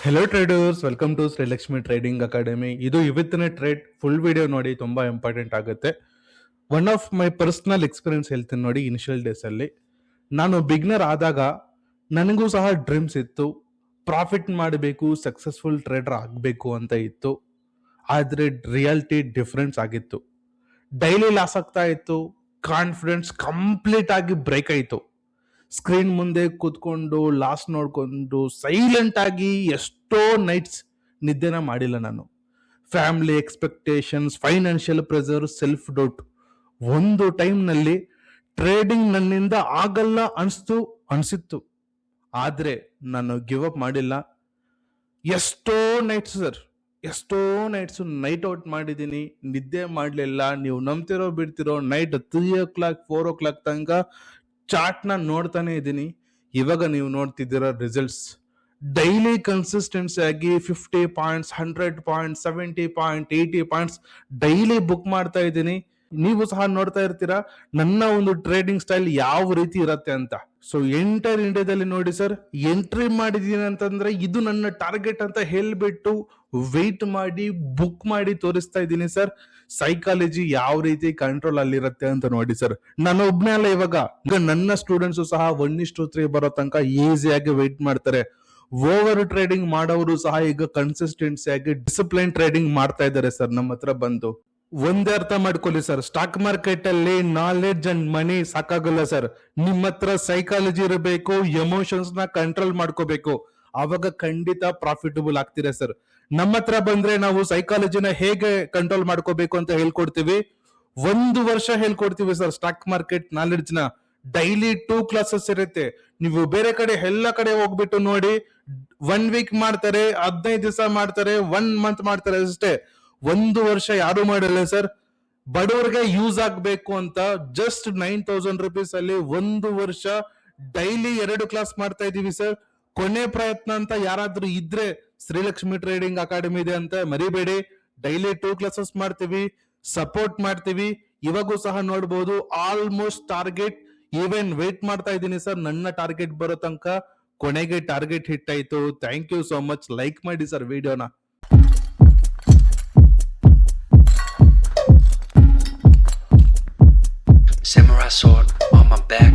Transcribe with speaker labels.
Speaker 1: Hello traders, welcome to Srilakshmi trading academy. ಇದು ಇವತ್ತಿನ trade full video ನೋಡಿ, ತುಂಬಾ ಇಂಪಾರ್ಟೆಂಟ್ ಆಗುತ್ತೆ. One of my personal experience ಹೇಳ್ತೀನಿ ನೋಡಿ. ಇನಿಷಿಯಲ್ ಡೇಸ್ ಅಲ್ಲಿ ನಾನು ಬಿಗ್ನರ್ ಆದಾಗ ನನಗೂ ಸಹ ಡ್ರೀಮ್ಸ್ ಇತ್ತು, ಪ್ರಾಫಿಟ್ ಮಾಡಬೇಕು, ಸಕ್ಸಸ್ಫುಲ್ ಟ್ರೇಡರ್ ಆಗಬೇಕು ಅಂತ ಇತ್ತು. ಆದ್ರೆ ರಿಯಾಲಿಟಿ ಡಿಫ್ರೆನ್ಸ್ ಆಗಿತ್ತು. ಡೈಲಿ ಲಾಸ್ ಆಗ್ತಾ ಇತ್ತು, ಕಾನ್ಫಿಡೆನ್ಸ್ ಕಂಪ್ಲೀಟ್ ಆಗಿ ಬ್ರೇಕ್ ಆಯಿತು. ಸ್ಕ್ರೀನ್ ಮುಂದೆ ಕೂತ್ಕೊಂಡು ಲಾಸ್ಟ್ ನೋಡ್ಕೊಂಡು ಸೈಲೆಂಟ್ ಆಗಿ ಎಷ್ಟೋ ನೈಟ್ಸ್ ನಿದ್ದೆನ ಮಾಡಿಲ್ಲ ನಾನು. Family expectations, financial pressure, self doubt. ಒಂದು ಟೈಮ್ನಲ್ಲಿ ಟ್ರೇಡಿಂಗ್ ನನ್ನಿಂದ ಆಗಲ್ಲ ಅನಿಸಿತ್ತು. ಆದ್ರೆ ನಾನು ಗಿವ್ ಅಪ್ ಮಾಡಿಲ್ಲ. ಎಷ್ಟೋ ನೈಟ್ಸ್ ನೈಟ್ ಔಟ್ ಮಾಡಿದ್ದೀನಿ, ನಿದ್ದೆ ಮಾಡಲಿಲ್ಲ. ನೀವು ನಂಬ್ತಿರೋ ಬಿಡ್ತಿರೋ, ನೈಟ್ 3 o'clock 4 o'clock ತನಕ ಚಾರ್ಟ್ನ ನೋಡ್ತಾನೆ ಇದ್ದೀನಿ. ಇವಾಗ ನೀವು ನೋಡ್ತಿದ್ದೀರ ರಿಸಲ್ಟ್ಸ್. ಡೈಲಿ ಕನ್ಸಿಸ್ಟೆನ್ಸಿ ಆಗಿ 50 points, 100 points, 70 point, 80 points daily book ಮಾಡ್ತಾ ಇದ್ದೀನಿ. ನೀವು ಸಹ ನೋಡ್ತಾ ಇರ್ತೀರಾ ನನ್ನ ಒಂದು ಟ್ರೇಡಿಂಗ್ ಸ್ಟೈಲ್ ಯಾವ ರೀತಿ ಇರತ್ತೆ ಅಂತ. ಸೊ ಎಂಟರ್ ಇಂಡಿಯಾದಲ್ಲಿ ನೋಡಿ ಸರ್, ಎಂಟ್ರಿ ಮಾಡಿದೀನಿ ಅಂತಂದ್ರೆ ಇದು ನನ್ನ ಟಾರ್ಗೆಟ್ ಅಂತ ಹೇಳ್ಬಿಟ್ಟು ವೆಯ್ಟ್ ಮಾಡಿ ಬುಕ್ ಮಾಡಿ ತೋರಿಸ್ತಾ ಇದ್ದೀನಿ ಸರ್. ಸೈಕಾಲಜಿ ಯಾವ ರೀತಿ ಕಂಟ್ರೋಲ್ ಅಲ್ಲಿರುತ್ತೆ ಅಂತ ನೋಡಿ ಸರ್. ನಾನು ಒಬ್ನೇ ಅಲ್ಲ, ಇವಾಗ ನನ್ನ ಸ್ಟೂಡೆಂಟ್ಸ್ ಸಹ 1:3 ಬರೋ ತನಕ ಈಸಿಯಾಗಿ ವೆಯ್ಟ್ ಮಾಡ್ತಾರೆ. ಓವರ್ ಟ್ರೇಡಿಂಗ್ ಮಾಡೋರು ಸಹ ಈಗ ಕನ್ಸಿಸ್ಟೆನ್ಸಿ ಆಗಿ ಡಿಸಿಪ್ಲೈನ್ ಟ್ರೇಡಿಂಗ್ ಮಾಡ್ತಾ ಇದ್ದಾರೆ ಸರ್ ನಮ್ಮ ಹತ್ರ ಬಂದು. ಒಂದೇ ಅರ್ಥ ಮಾಡ್ಕೊಳ್ಳಿ ಸರ್, ಸ್ಟಾಕ್ ಮಾರ್ಕೆಟ್ ಅಲ್ಲಿ ನಾಲೆಡ್ಜ್ ಅಂಡ್ ಮನಿ ಸಾಕಾಗಲ್ಲ ಸರ್. ನಿಮ್ಮ ಹತ್ರ ಸೈಕಾಲಜಿ ಇರಬೇಕು, ಎಮೋಷನ್ಸ್ ನ ಕಂಟ್ರೋಲ್ ಮಾಡ್ಕೋಬೇಕು. ಅವಾಗ ಖಂಡಿತ ಪ್ರಾಫಿಟಬಲ್ ಆಗ್ತೀರಾ ಸರ್. ನಮ್ಮ ಹತ್ರ ಬಂದ್ರೆ ನಾವು ಸೈಕಾಲಜಿನ ಹೇಗೆ ಕಂಟ್ರೋಲ್ ಮಾಡ್ಕೋಬೇಕು ಅಂತ ಹೇಳ್ಕೊಡ್ತೀವಿ. 1 ವರ್ಷ ಹೇಳ್ಕೊಡ್ತೀವಿ ಸರ್ ಸ್ಟಾಕ್ ಮಾರ್ಕೆಟ್ ನಾಲೆಡ್ಜ್ ನ. ಡೈಲಿ 2 ಕ್ಲಾಸಸ್ ಇರುತ್ತೆ. ನೀವು ಬೇರೆ ಕಡೆ ಎಲ್ಲ ಕಡೆ ಹೋಗ್ಬಿಟ್ಟು ನೋಡಿ, 1 ವೀಕ್ ಮಾಡ್ತಾರೆ, 15 ದಿವಸ ಮಾಡ್ತಾರೆ, 1 ಮಂತ್ ಮಾಡ್ತಾರೆ ಅಷ್ಟೇ. 1 ವರ್ಷ ಯಾರು ಮಾಡಲ್ಲ ಸರ್. ಬಡವರಿಗೆ ಯೂಸ್ ಆಗ್ಬೇಕು ಅಂತ ಜಸ್ಟ್ 9,000 rupees ಅಲ್ಲಿ 1 ವರ್ಷ ಡೈಲಿ 2 ಕ್ಲಾಸ್ ಮಾಡ್ತಾ ಇದೀವಿ ಸರ್. ಕೊನೆ ಪ್ರಯತ್ನ ಅಂತ ಯಾರಾದ್ರೂ ಇದ್ರೆ ಶ್ರೀಲಕ್ಷ್ಮಿ ಟ್ರೇಡಿಂಗ್ ಅಕಾಡೆಮಿ ಇದೆ ಅಂತ ಮರಿಬೇಡಿ. ಡೈಲಿ 2 ಕ್ಲಾಸಸ್ ಮಾಡ್ತೀವಿ, ಸಪೋರ್ಟ್ ಮಾಡ್ತೀವಿ. ಇವಾಗೂ ಸಹ ನೋಡ್ಬೋದು ಆಲ್ಮೋಸ್ಟ್ ಟಾರ್ಗೆಟ್ ಈವನ್ ವೇಟ್ ಮಾಡ್ತಾ ಇದ್ದೀನಿ ಸರ್ ನನ್ನ ಟಾರ್ಗೆಟ್ ಬರೋ ತನಕ. ಕೊನೆಗೆ ಟಾರ್ಗೆಟ್ ಹಿಟ್ ಆಯ್ತು. Thank you so much. Like ಮಾಡಿ ಸರ್ ವಿಡಿಯೋನ.
Speaker 2: Samurai sword on my back.